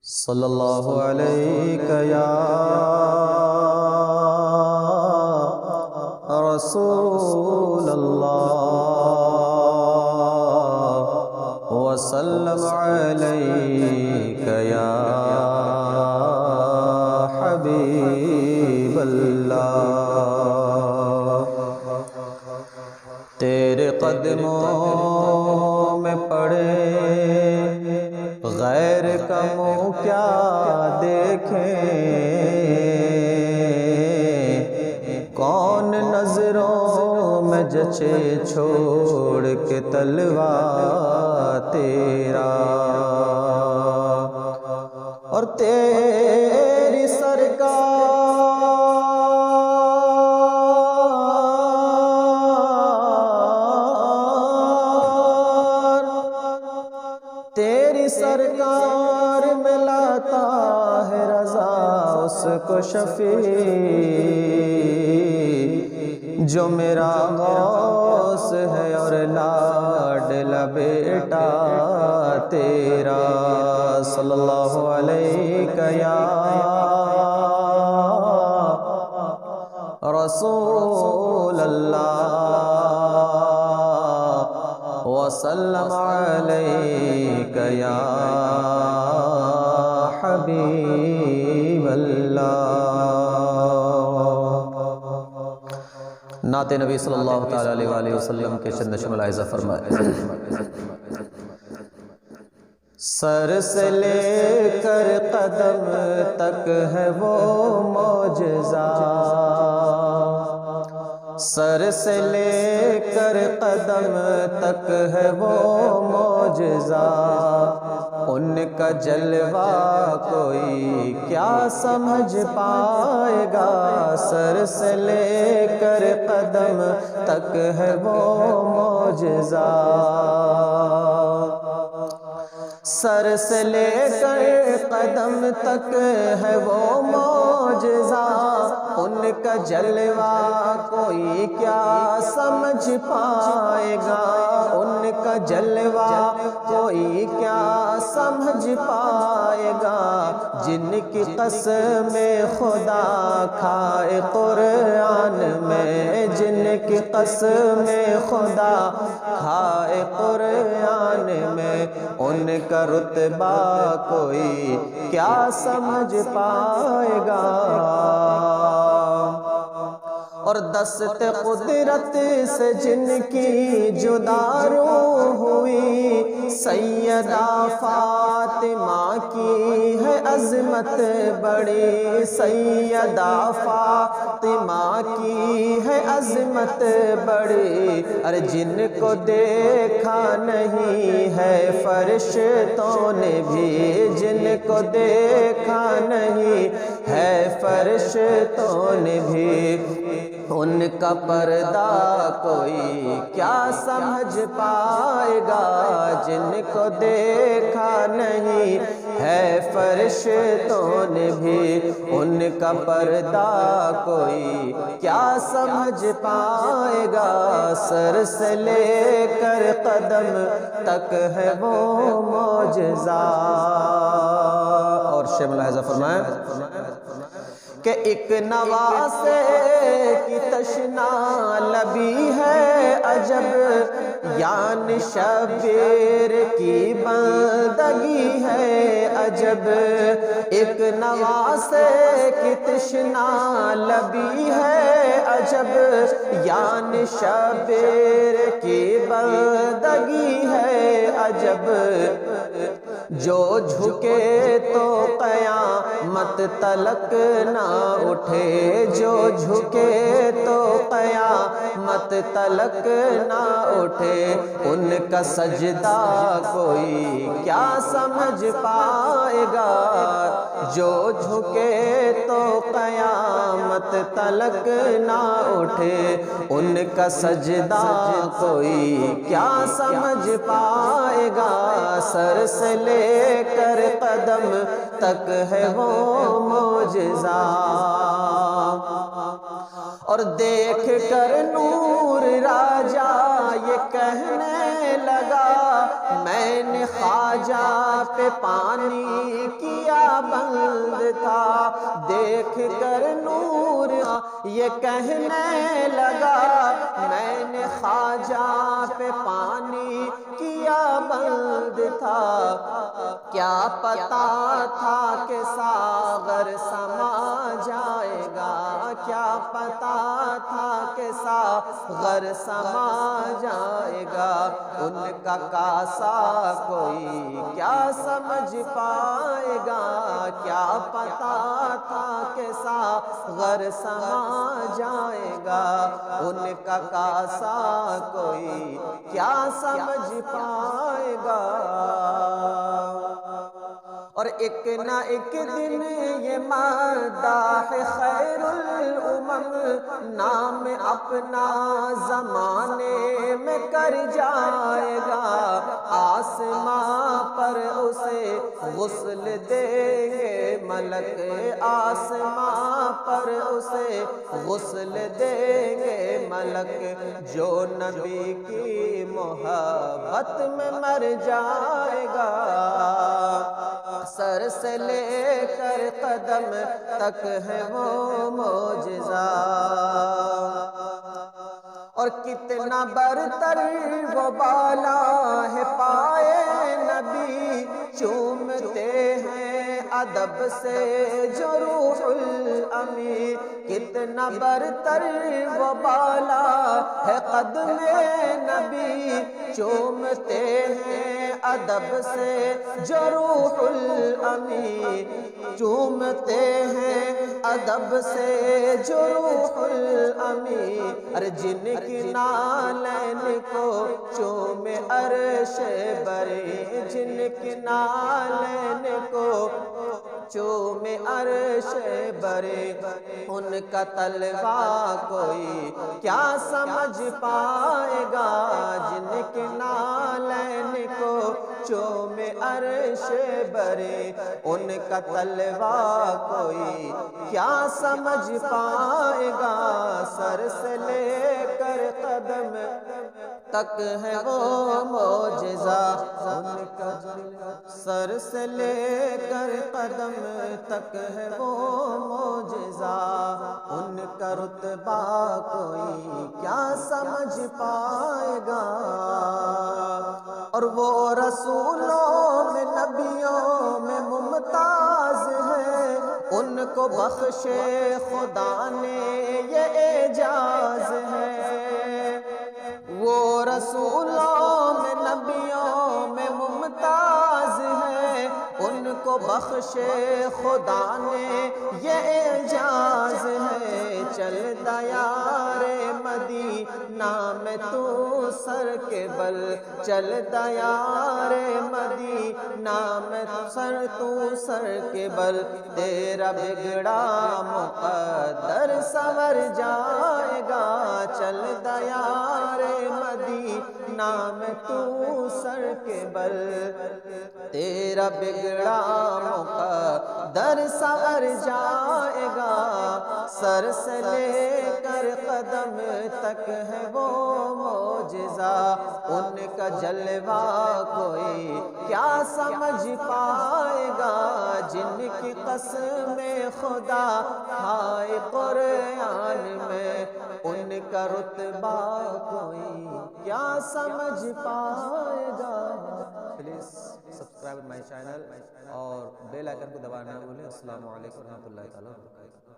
صلی اللہ علیہ یا رسول اللہ وسلم علیک یا حبیب اللہ۔ تیرے قدموں میں پڑے غیر کا منہ کیا دیکھیں، کون نظروں میں جچے چھوڑ کے تلوار تیرا، اور تیری سرکار میں لاتا ہے رضا اس کو شفیع، جو میرا غوث ہے اور لاڈلا بیٹا تیرا۔ صلی اللہ علیہ یا رسول اللہ وسلم علیک یا حبیب اللہ۔ نعت نبی صلی اللہ تعالیٰ علیہ وسلم کے چند ملاحظہ فرمائے۔ سر سے لے کر قدم تک ہے وہ معجزہ، سر سے لے کر قدم تک ہے وہ معجزہ، ان کا جلوہ کوئی کیا سمجھ پائے گا، سر سے لے کر قدم تک ہے وہ معجزہ، سر سے لے کر قدم تک ہے وہ معجزہ، ان کا جلوہ کوئی کیا سمجھ پائے گا، ان کا جلوہ کوئی کیا سمجھ پائے گا، جن کی قسم خدا کھائے قرآن میں، جن کی قسم خدا کھائے قرآن میں، ان کا رتبہ کوئی کیا سمجھ پائے گا، اور دست قدرت سے جن کی جدا روح ہوئی، سیدہ فاطمہ کی ہے عظمت بڑی، سیدہ فاطمہ کی ہے عظمت بڑی، ارے جن کو دیکھا نہیں ہے فرشتوں نے بھی، جن کو دیکھا نہیں ہے فرشتوں نے بھی، ان کا پردہ کوئی کیا سمجھ پائے گا، جن کو دیکھا نہیں ہے فرشتوں نے بھی، ان کا پردہ کوئی کیا سمجھ پائے گا، سر سے لے کر قدم تک ہے وہ معجزہ۔ اور شیخ ملاحظہ فرمائیں کہ ایک نواسے کی تشنا لبی ہے عجب، یعنی شبیر کی بندگی ہے عجب، ایک نواسے کی تشنا لبی ہے عجب، یعنی شبیر کی بندگی ہے عجب، جو جھکے تو قیامت تلک نہ اٹھے، جو جھکے تو قیامت تلک نہ اٹھے، ان کا سجدہ کوئی کیا سمجھ پائے گا، جو جھکے تو قیامت تلک نہ اٹھے، ان کا سجدہ کوئی کیا سمجھ پائے گا، سر سے لے کر قدم تک ہے وہ معجزہ، اور دیکھ کر نور راجہ یہ کہنے لگا میں نے خواجہ پہ پانی کیا بند تھا، دیکھ کر نور یہ کہنے لگا میں نے خواجہ پہ پانی کیا بند تھا، کیا پتا تھا کہ ساغر سما جائے گا، کیا پتا تھا کہ ساغر سما جائے گا، ان کا کاسا کوئی کیا سمجھ پائے گا، کیا پتا تھا کہ ساغر سما جائے گا، ان کا کاسا کوئی کیا سمجھ پائے گا۔ اور ایک نہ ایک دن یہ مداح خیر الامم نام اپنا زمانے میں کر جائے گا، آسماں پر اسے غسل دیں گے ملک، آسماں پر اسے غسل دیں گے ملک، جو نبی کی محبت میں مر جائے گا، سر سے لے کر قدم تک ہے وہ معجزہ، اور کتنا برتر وہ بالا ہے پائے نبی، چومتے ہیں ادب سے جو روح الامین، کتنا برتر وہ بالا ہے قدم نبی، چومتے ہیں ادب سے جو روح الامین، چومتے ہیں ادب سے جو روح الامین، ارے جن کی نالین کو چومے عرش بری، جن کی نالین کو چومے عرش بری، ان کا طلبہ کوئی کیا سمجھ پائے گا، جن کی نالین کو چومے عرش بری، ان کا طلبہ کوئی کیا سمجھ پائے گا، سر سے لے کر قدم تک ہے وہ معجزہ، ان کا سر سے لے کر قدم تک ہے وہ معجزہ، ان کا رتبہ کوئی کیا سمجھ پائے گا، اور وہ رسولوں میں نبیوں میں ممتاز ہے، ان کو بخشے خدا نے یہ اعجاز ہے، وہ رسولوں میں نبیوں میں ممتاز ہے، ان کو بخشے خدا نے یہ اعجاز ہے، چل دیار مدینہ میں تو سر کے بل، چل دیار مدینہ میں سر کے بل، تیرا بگڑا مقدر سنور جائے گا، چل دیار مدینہ میں تو سر کے بل، تیرا بگڑا مقدر سنور جائے گا، سر سے لے کر قدم تک ہے وہ معجزہ، ان کا جلوہ کوئی کیا سمجھ پائے گا، جن کی قسم خدا ہائے قرآن میں، ان کا رتبہ کوئی کیا سمجھ پائے گا۔ پلیز سبسکرائب مائی چینل اور بیل آئیکن کو دبانا نہ بھولیں۔ السلام علیکم ورحمۃ اللہ تعالیٰ وبرکاتہ۔